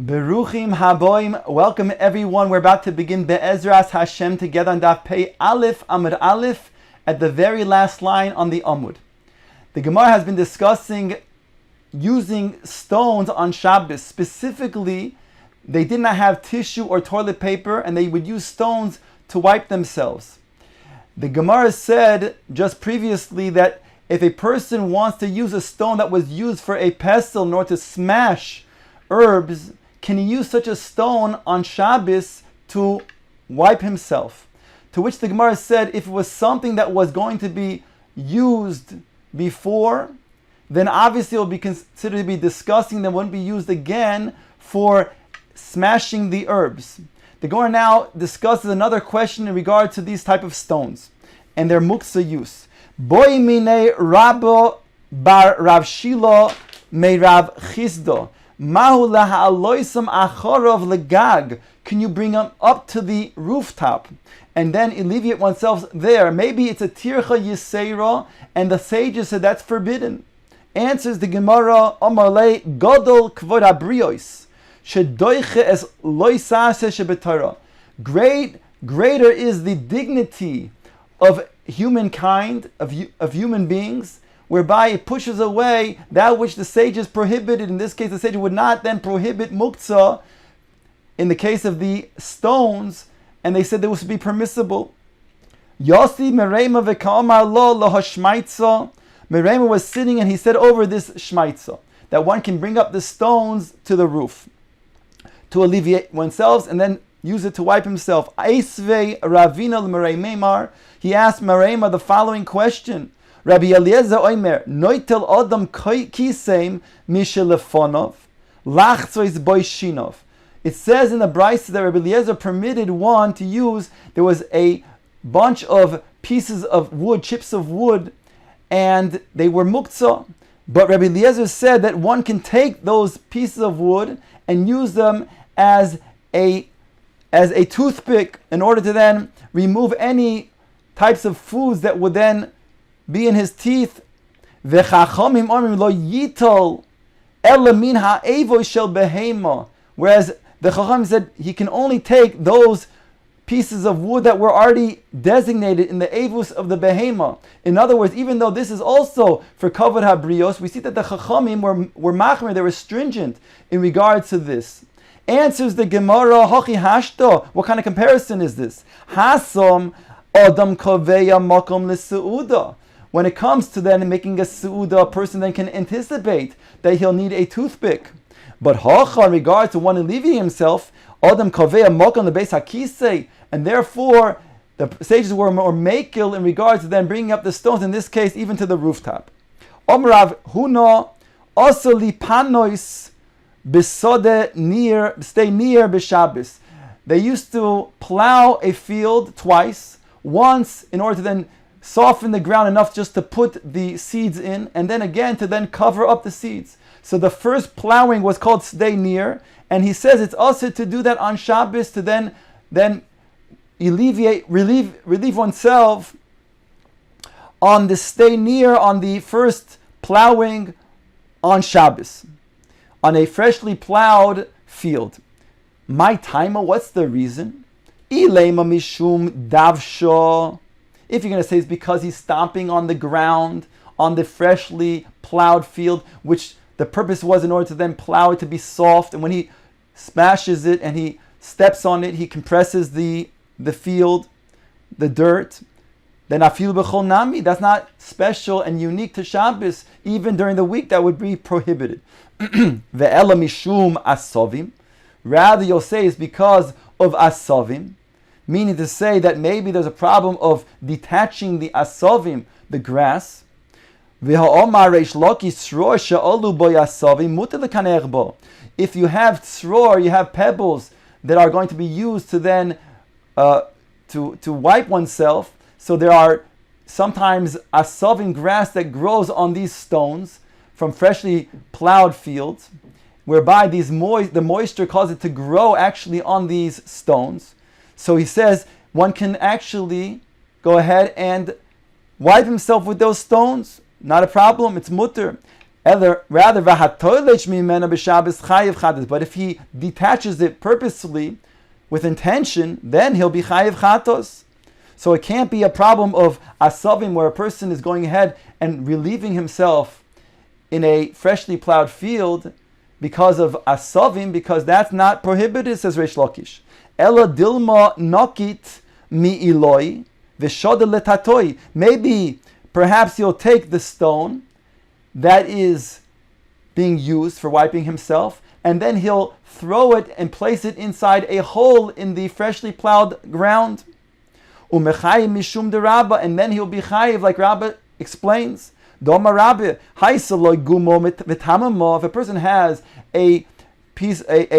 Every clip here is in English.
Beruchim haboim. Welcome everyone. We're about to begin Be'ezras Hashem together on Daf Pei Aleph, Amud Aleph, at the very last line on the Amud. The Gemara has been discussing using stones on Shabbos. Specifically, they did not have tissue or toilet paper and they would use stones to wipe themselves. The Gemara said just previously that if a person wants to use a stone that was used for a pestle in order to smash herbs, can he use such a stone on Shabbos to wipe himself? To which the Gemara said, if it was something that was going to be used before, then obviously it would be considered to be disgusting, then wouldn't be used again for smashing the herbs. The Gemara now discusses another question in regard to these type of stones and their muksa use. Boy mine Rabbo bar Rav Shilo me Rav Chisdo. Mahu laha'aloisam acharov legag. Can you bring them up to the rooftop and then alleviate oneself there? Maybe it's a tircha yiseira, and the sages said that's forbidden. Answers the Gemara, Omarle Godol Kvod Abrios Shedoiche es loisase shebetara. Greater is the dignity of humankind, of human beings, whereby it pushes away that which the sages prohibited. In this case, the sages would not then prohibit muktzah in the case of the stones, and they said this would be permissible. Yossi Merema v'ka'amar lo lahashmaitza. Merema was sitting and he said over this shmaitza that one can bring up the stones to the roof to alleviate oneself and then use it to wipe himself. Aisvei Ravina l'Meremar. He asked Merema the following question. Rabbi Eliezer Oimer, Noitel Adam Kiseim Mishelefonov, Lachzois Boishinov. It says in the Brisa that Rabbi Eliezer permitted one to use, there was a bunch of pieces of wood, chips of wood, and they were muktzah. But Rabbi Eliezer said that one can take those pieces of wood and use them as a toothpick in order to then remove any types of foods that would then be in his teeth. Whereas the Chacham said he can only take those pieces of wood that were already designated in the avus of the behema. In other words, even though this is also for kavod habrios, we see that the Chachamim were machmer, they were stringent in regards to this. Answers the Gemara, Hachi Hashto. What kind of comparison is this? Hasom Adam Kaveya Makom L'Seuda. When it comes to then making a su'uda, a person then can anticipate that he'll need a toothpick. But hacha, in regards to one alleviating himself, Adam Kaveya Makom L'Beis HaKisei, and therefore the sages were more makil in regards to then bringing up the stones, in this case even to the rooftop. Omrav Huna also lipanois besode near, stay near b'Shabbos. They used to plow a field twice, once in order to then soften the ground enough just to put the seeds in, and then again to then cover up the seeds. So the first plowing was called stay near, and he says it's also to do that on Shabbos to then relieve oneself on the stay near, on the first plowing on Shabbos, on a freshly plowed field. My timer, what's the reason? Ilema mishum davsho. If you're going to say it's because he's stomping on the ground, on the freshly plowed field, which the purpose was in order to then plow it to be soft, and when he smashes it and he steps on it, he compresses the field, the dirt, then afil b'chol nami, that's not special and unique to Shabbos. Even during the week, that would be prohibited. Ve'ela mishum asovim. Rather, you'll say it's because of asovim, meaning to say that maybe there's a problem of detaching the asovim, the grass. If you have tzror, you have pebbles that are going to be used to then to wipe oneself. So there are sometimes asovim grass that grows on these stones from freshly plowed fields, whereby the moisture causes it to grow actually on these stones. So he says one can actually go ahead and wipe himself with those stones. Not a problem, it's mutter. Rather, but if he detaches it purposely with intention, then he'll be chayiv chatos. So it can't be a problem of asavim where a person is going ahead and relieving himself in a freshly plowed field because of asavim, because that's not prohibited, says Reish Lakish. Ela dilma nokit mi iloi v'shoda letatoi. Maybe, perhaps he'll take the stone that is being used for wiping himself, and then he'll throw it and place it inside a hole in the freshly plowed ground. Umechayim mishum de Rabba, and then he'll be chayiv, like Rabba explains. Doma Rabbi, haisaloi gumo v'tamamo. If a person has a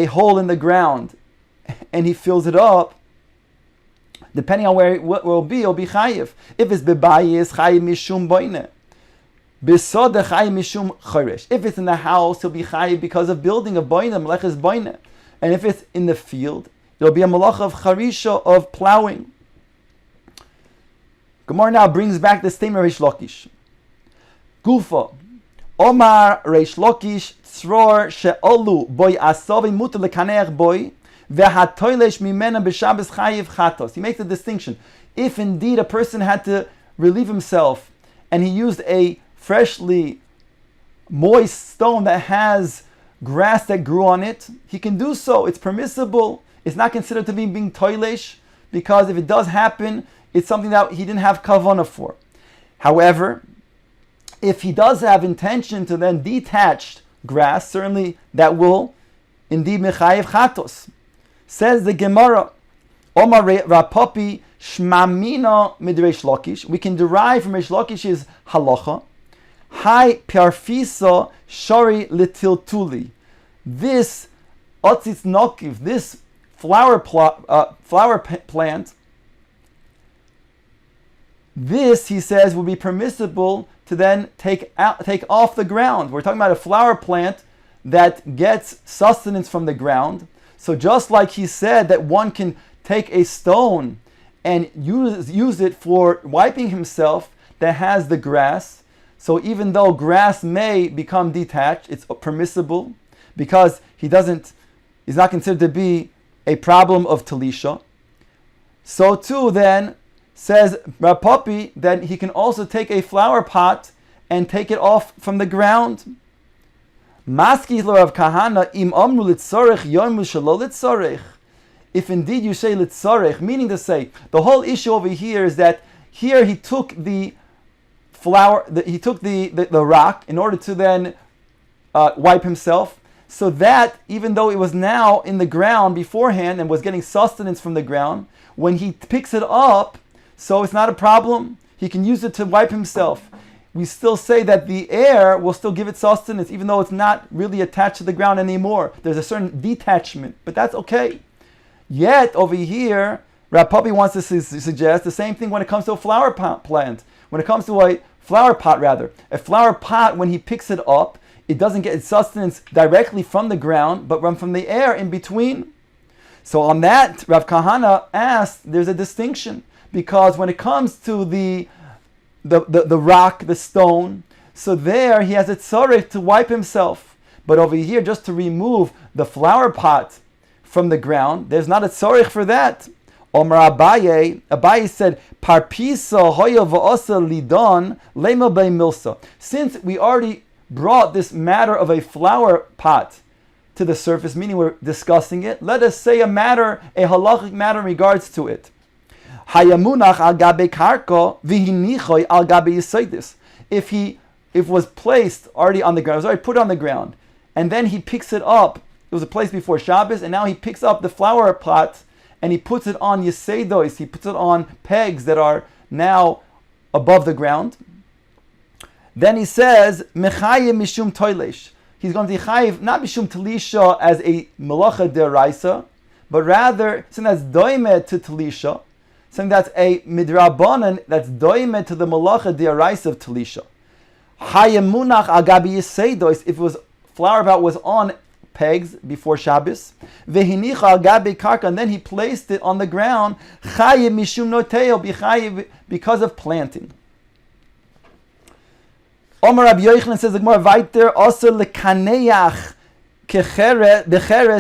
hole in the ground and he fills it up, depending on where it will be, he'll be chayiv. If it's bebayis, chayiv mishum boine. Besode chayiv mishum choresh. If it's in the house, he'll be chayiv because of building of boine, meleches boine. And if it's in the field, it'll be a malach of charisha, of plowing. Gemara now brings back the statement of Reish Lakish. Gufa, Omar Reish Lakish tzror she'olu boy asavim muter lekaneach boy v'hatoilesh mimena b'Shabbos chayiv chatos. He makes a distinction. If indeed a person had to relieve himself and he used a freshly moist stone that has grass that grew on it, he can do so. It's permissible. It's not considered to be being toilesh, because if it does happen, it's something that he didn't have kavanah for. However, if he does have intention to then detach grass, certainly that will indeed mechayev chatos. Says the Gemara, Omar Rapapi Shmamina Midreish Lakish. We can derive from Reish Lakish's halacha. Hai Piarfisa Shari Litiltuli. This Otzitz Nokiv, this flower plant, this, he says, would be permissible to then take off the ground. We're talking about a flower plant that gets sustenance from the ground. So just like he said that one can take a stone and use it for wiping himself that has the grass. So even though grass may become detached, it's permissible because he's not considered to be a problem of talisha. So too then, says Rapapi, that he can also take a flower pot and take it off from the ground. Maski Rav Kahana im amru litzorech yomu shelo litzorech. If indeed you say litzorech, meaning to say, the whole issue over here is that here he took the flower, he took the rock in order to then wipe himself, so that even though it was now in the ground beforehand and was getting sustenance from the ground, when he picks it up, so it's not a problem. He can use it to wipe himself. We still say that the air will still give it sustenance, even though it's not really attached to the ground anymore. There's a certain detachment, but that's okay. Yet, over here, Rapapi wants to suggest the same thing when it comes to a flower plant. When it comes to a flower pot, a flower pot, when he picks it up, it doesn't get its sustenance directly from the ground, but from the air in between. So on that, Rav Kahana asked, there's a distinction. Because when it comes to the rock, the stone, so there he has a tzorech to wipe himself. But over here, just to remove the flower pot from the ground, there's not a tzorech for that. Omar Abaye said, Parpisa hoya va'asa lidon lema bei milsa. Since we already brought this matter of a flower pot to the surface, meaning we're discussing it, let us say a halachic matter in regards to it. Hayamunach al gabe karko v'hinichoy al gabe yisaydis. If it was placed already on the ground, it was already put on the ground, and then he picks it up. It was a place before Shabbos, and now he picks up the flower pot and he puts it on yisaydos. He puts it on pegs that are now above the ground. Then he says mechayim mishum toilesh. He's going to be chayiv not mishum talisha as a melacha deraisa, but rather something that's doimed to talisha. Something that's a midrabanan, that's doimed to the malacha diaraisa of talisha. Hayamunach agabi yisaydos. If it was flower pot was on pegs before Shabbos, vehinicha agabi karka, and then he placed it on the ground. Chayim mishum noteo, because of planting. Omar Rabbi Yochanan says the Gemara weiter, also lekaneach becheres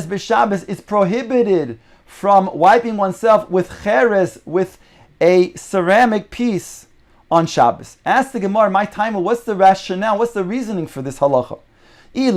b'Shabbos, is prohibited from wiping oneself with cheres, with a ceramic piece on Shabbos. Ask the Gemara, my time, what's the rationale, what's the reasoning for this halacha? If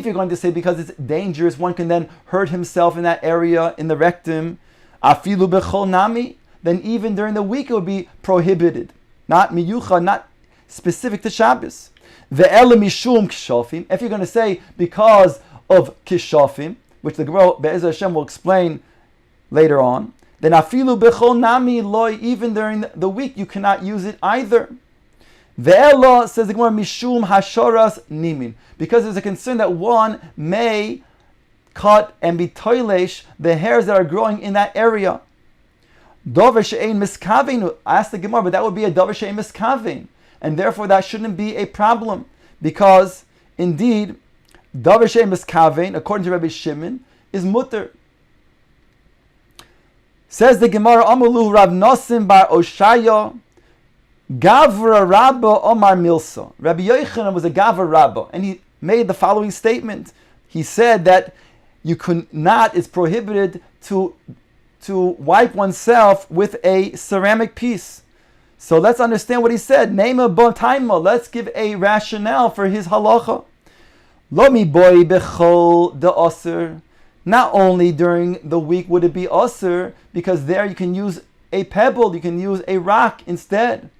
you're going to say because it's dangerous, one can then hurt himself in that area, in the rectum, afilu bechol nami, then even during the week it would be prohibited. Not miyucha, not specific to Shabbos. Ve'ele mishum kishofim, if you're going to say because of kishofim, which the Gemara Be'ezah Hashem will explain later on, then afilu bechol nami loy, even during the week you cannot use it either. Ve'elo, says the Gemara, mishum hashoras nimin, because there's a concern that one may cut and be toilesh the hairs that are growing in that area. Dover she'ein miskavin, ask the Gemara, but that would be a dover she'ein miskavin, and therefore that shouldn't be a problem, because indeed dover she'ein miskavin, according to Rabbi Shimon, is mutter. Says the Gemara, Amulu Rav Nosim bar Oshaya, Gavra Rabba Omar Milsa. Rabbi Yochanan was a Gavra Rabba, and he made the following statement. He said that you could not, it's prohibited to wipe oneself with a ceramic piece. So let's understand what he said. Nema bo taima. Let's give a rationale for his halacha. Lo mi boy bechol de osir. Not only during the week would it be osir, because there you can use a pebble, you can use a rock instead.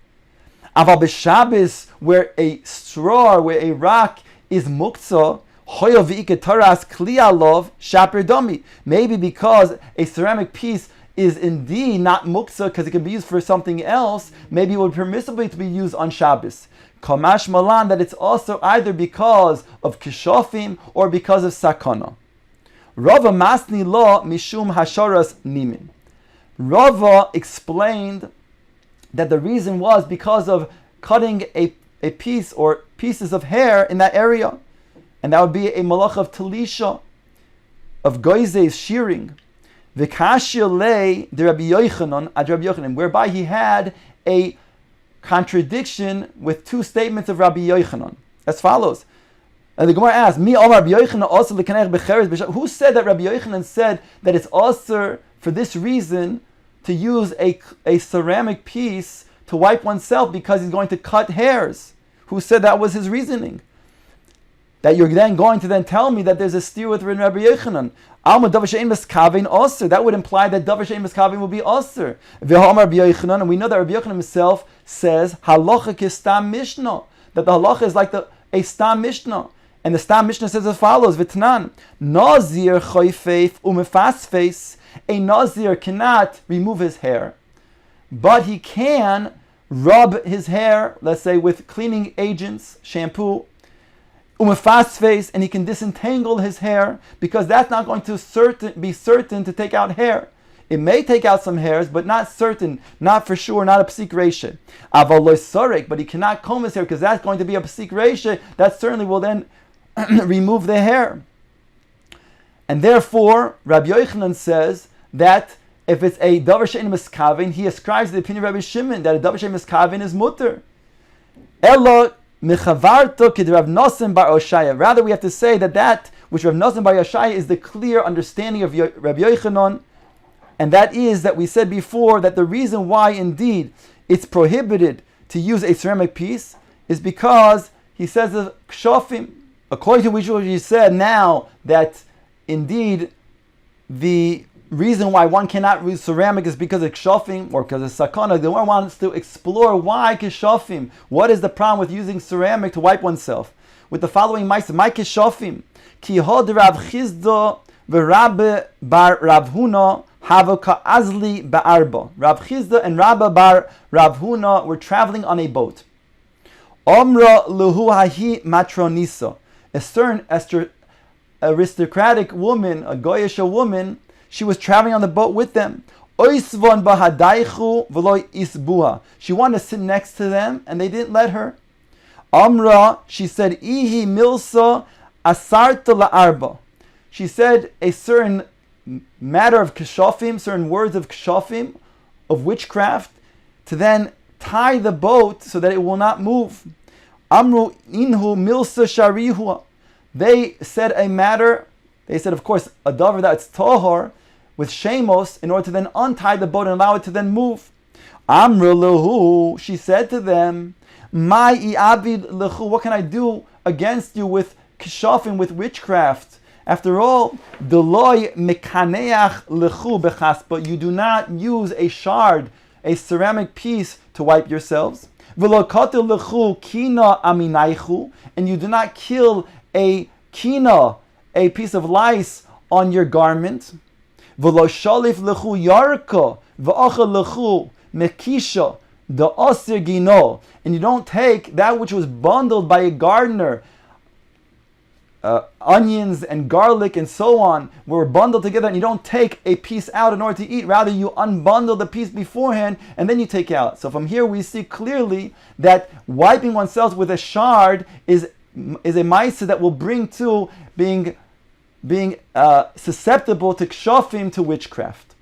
Aval b'Shabbos, where a straw, where a rock is muktzah, hoyo v'iketaras kli alov shaper domi. Maybe because a ceramic piece is indeed not muktzah, because it can be used for something else, maybe it would permissibly to be used on Shabbos. Kamash malan, that it's also either because of kishofim or because of sakana. Rava masni lo mishum hasharas nimin. Rava explained that the reason was because of cutting a piece or pieces of hair in that area. And that would be a malach of talisha, of goizes, shearing. V'kashya lei de Rabbi Yochanan ad Rabbi Yochanan, whereby he had a contradiction with two statements of Rabbi Yochanan, as follows. And the Gemara asks, Mi Omar Rabbi Yochanan also l'kanech b'cheres b'shabbos. Who said that Rabbi Yochanan said that it's also for this reason to use a ceramic piece to wipe oneself because he's going to cut hairs? Who said that was his reasoning? That you're then going to then tell me that there's a steer with Rabbi Yochanan. Alma davar she'ein miskavin osir. That would imply that davar she'ein miskavin will be osir. V'ha'amar Rabbi Yochanan, and we know that Rabbi Yochanan himself says halacha kistam mishnah, that the halacha is like a stam mishnah. And the stam mishnah says as follows: V'tanan nazir choyfeif umefasfeis. A nazir cannot remove his hair, but he can rub his hair, let's say with cleaning agents, shampoo, umefasfeis, and he can disentangle his hair, because that's not going to be certain to take out hair. It may take out some hairs, but not certain, not for sure, not a psik reisha. Aval lo sorek, but he cannot comb his hair, because that's going to be a psik reisha, that certainly will then remove the hair. And therefore, Rabbi Yochanan says that if it's a davar she'ein miskavin, he ascribes the opinion of Rabbi Shimon that a davar she'ein miskavin is mutter. Elo mechavarto kid Rav Nosim bar Oshaya. Rather, we have to say that which Rav Nosim bar Oshaya is the clear understanding of Rabbi Yochanan, and that is that we said before that the reason why indeed it's prohibited to use a ceramic piece is because he says of kshofim. According to which he said now that indeed the reason why one cannot use ceramic is because of kshofim or because of sakana. The one wants to explore why kshofim. What is the problem with using ceramic to wipe oneself? With the following ma'aseh, my kshofim ki hod Rav Chizda v'Rabbe bar Rav Huna have ka'azli ba'arba. Rav Chizda and Rabba bar Rav Huna were traveling on a boat. Omra luhu hahi matronisa. A certain aristocratic woman, a goyish woman, she was traveling on the boat with them. Oisvon bahadaichu v'lo isbuha. She wanted to sit next to them, and they didn't let her. Amra, she said, ihi milsa asarta la'arba. She said a certain matter of kshofim, certain words of kshofim, of witchcraft, to then tie the boat so that it will not move. Amru inhu milsa sharihu. They said a matter. They said, of course, a davar that's tohor with shemos in order to then untie the boat and allow it to then move. Amru lehu. She said to them, "My abid lehu. What can I do against you with kishafim, with witchcraft? After all, deloy mekaneach lechu bechas, but you do not use a shard, a ceramic piece, to wipe yourselves. V'lo katil lechu kina aminaychu, and you do not kill a kina, a piece of lice, on your garment. V'lo shalif lechu yarka v'achal lechu mekisha the osir gino, and you don't take that which was bundled by a gardener." Onions and garlic and so on were bundled together, and you don't take a piece out in order to eat. Rather, you unbundle the piece beforehand and then you take out. So from here we see clearly that wiping oneself with a shard is a ma'aseh that will bring to being susceptible to kshafim, to witchcraft.